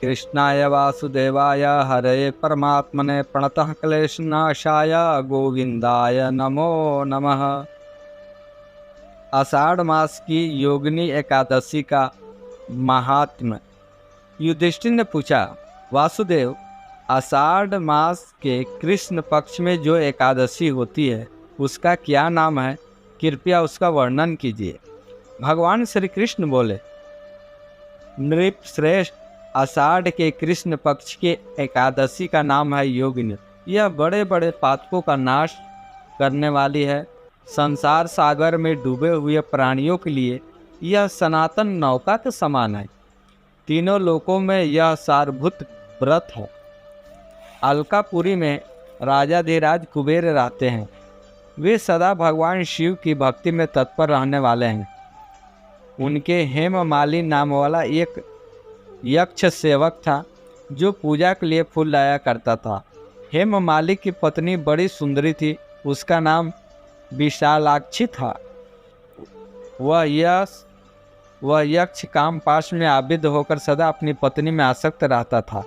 कृष्णाय वासुदेवाय हरे परमात्मने प्रणतः क्लेशनाशाय गोविंदाय नमो नमः। आषाढ़ मास की योगिनी एकादशी का महात्म्य। युधिष्ठिर ने पूछा, वासुदेव, आषाढ़ मास के कृष्ण पक्ष में जो एकादशी होती है उसका क्या नाम है? कृपया उसका वर्णन कीजिए। भगवान श्री कृष्ण बोले, नृप श्रेष्ठ, आषाढ़ के कृष्ण पक्ष के एकादशी का नाम है योगिनी। यह बड़े बड़े पातकों का नाश करने वाली है। संसार सागर में डूबे हुए प्राणियों के लिए यह सनातन नौका के समान है। तीनों लोकों में यह सारभूत व्रत है। अलकापुरी में राजाधिराज कुबेर रहते हैं। वे सदा भगवान शिव की भक्ति में तत्पर रहने वाले हैं। उनके हेममाली नाम वाला एक यक्ष सेवक था जो पूजा के लिए फूल लाया करता था। हेममाली की पत्नी बड़ी सुंदरी थी। उसका नाम विशालाक्षी था। वह यक्ष काम पाश में आबिद होकर सदा अपनी पत्नी में आसक्त रहता था।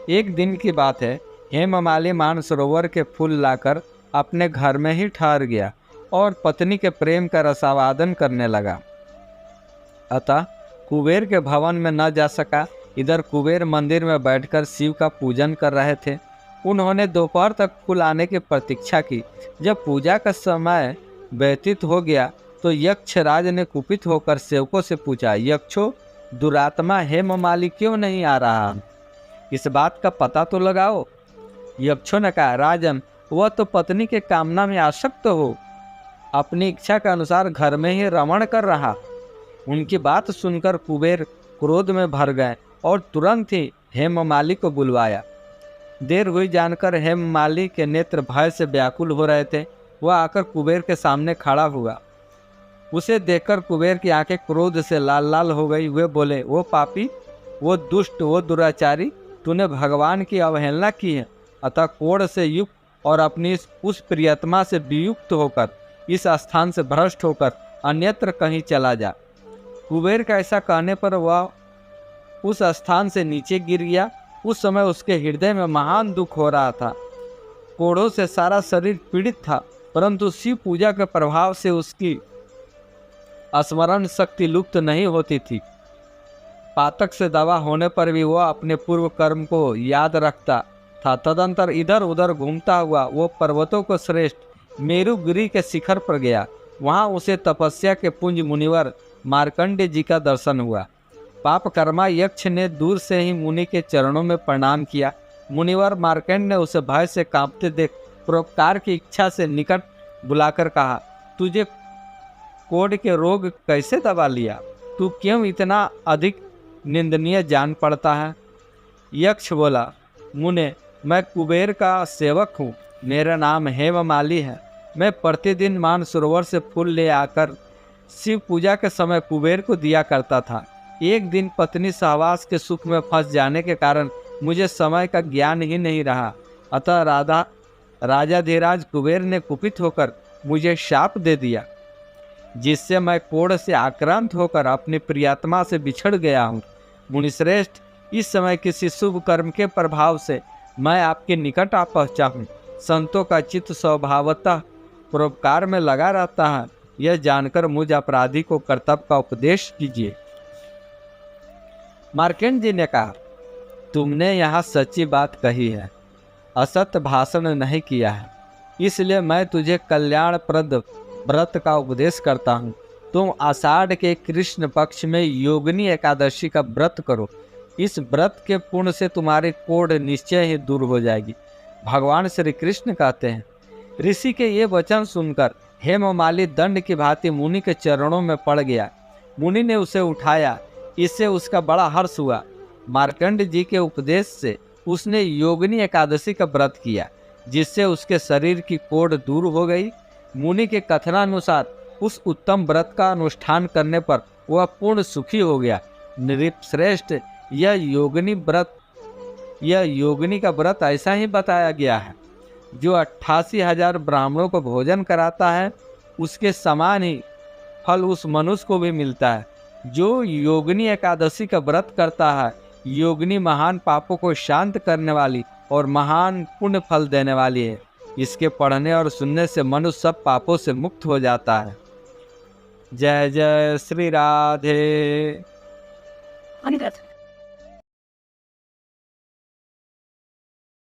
एक दिन की बात है, हेममाली मानसरोवर के फूल लाकर अपने घर में ही ठहर गया और पत्नी के प्रेम का रसावादन करने लगा। अतः कुबेर के भवन में न जा सका। इधर कुबेर मंदिर में बैठकर शिव का पूजन कर रहे थे। उन्होंने दोपहर तक फूल आने की प्रतीक्षा की। जब पूजा का समय व्यतीत हो गया तो यक्षराज ने कुपित होकर सेवकों से पूछा, यक्षो, दुरात्मा हेममाली क्यों नहीं आ रहा? इस बात का पता तो लगाओ। यक्षों ने कहा, राजन, वह तो पत्नी के कामना में आसक्त हो अपनी इच्छा के अनुसार घर में ही रमण कर रहा। उनकी बात सुनकर कुबेर क्रोध में भर गए और तुरंत ही हेममाली को बुलवाया। देर हुई जानकर हेममाली के नेत्र भय से व्याकुल हो रहे थे। वह आकर कुबेर के सामने खड़ा हुआ। उसे देखकर कुबेर की आंखें क्रोध से लाल लाल हो गई। वे बोले, वो पापी, वो दुष्ट, वो दुराचारी, तूने भगवान की अवहेलना की है। अतः कोढ़ से युक्त और अपनी उस प्रियतमा से वियुक्त होकर, इस स्थान से भ्रष्ट होकर अन्यत्र कहीं चला जा। कुबेर का ऐसा कहने पर वह उस स्थान से नीचे गिर गया। उस समय उसके हृदय में महान दुख हो रहा था। कोढ़ों से सारा शरीर पीड़ित था, परंतु शिव पूजा के प्रभाव से उसकी स्मरण शक्ति लुप्त नहीं होती थी। पातक से दवा होने पर भी वह अपने पूर्व कर्म को याद रखता था। तदंतर इधर उधर घूमता हुआ वो पर्वतों को श्रेष्ठ मेरुगिरी के शिखर पर गया। वहाँ उसे तपस्या के पुंज मुनिवर मार्कंडेय जी का दर्शन हुआ। पाप कर्मा यक्ष ने दूर से ही मुनि के चरणों में प्रणाम किया। मुनिवर मार्कंडेय ने उसे भय से कांपते देख परोपकार की इच्छा से निकट बुलाकर कहा, तुझे कोढ़ के रोग कैसे दबा लिया? तू क्यों इतना अधिक निंदनीय जान पड़ता है? यक्ष बोला, मुने, मैं कुबेर का सेवक हूँ। मेरा नाम हेममाली है। मैं प्रतिदिन मानसरोवर से फूल ले आकर शिव पूजा के समय कुबेर को दिया करता था। एक दिन पत्नी सहवास के सुख में फंस जाने के कारण मुझे समय का ज्ञान ही नहीं रहा। अतः राजाधिराज कुबेर ने कुपित होकर मुझे शाप दे दिया, जिससे मैं कोढ़ से आक्रांत होकर अपनी प्रियतमा से बिछड़ गया हूँ। मुनिश्रेष्ठ, इस समय किसी शुभ कर्म के प्रभाव से मैं आपके निकट आ पहुँचा हूँ। संतों का चित्त स्वभावतः परोपकार में लगा रहता है। यह जानकर मुझ अपराधी को कर्तव्य का उपदेश कीजिए। मार्कंडेय जी ने कहा, तुमने यहाँ सच्ची बात कही है, असत्य भाषण नहीं किया है, इसलिए मैं तुझे कल्याणप्रद व्रत का उपदेश करता हूँ। तुम आषाढ़ के कृष्ण पक्ष में योगिनी एकादशी का व्रत करो। इस व्रत के पुण्य से तुम्हारी कोढ़ निश्चय ही दूर हो जाएगी। भगवान श्री कृष्ण कहते हैं। ऋषि के ये वचन सुनकर हेममाली दंड की भांति मुनि के चरणों में पड़ गया। मुनि ने उसे उठाया। इससे उसका बड़ा हर्ष हुआ। मार्कंडेय जी के उपदेश से उसने योगिनी एकादशी का व्रत किया, जिससे उसके शरीर की कोढ़ दूर हो गई। मुनि के कथनानुसार उस उत्तम व्रत का अनुष्ठान करने पर वह पूर्ण सुखी हो गया। नृपश्रेष्ठ, यह योगिनी का व्रत ऐसा ही बताया गया है। जो 88,000 ब्राह्मणों को भोजन कराता है, उसके समान ही फल उस मनुष्य को भी मिलता है। जो योगिनी एकादशी का व्रत करता है, योगिनी महान पापों को शांत करने वाली और महान पुण्य फल देने वाली है। इसके पढ़ने और सुनने से मनुष्य सब पापों से मुक्त हो जाता है। जय जय श्री राधे।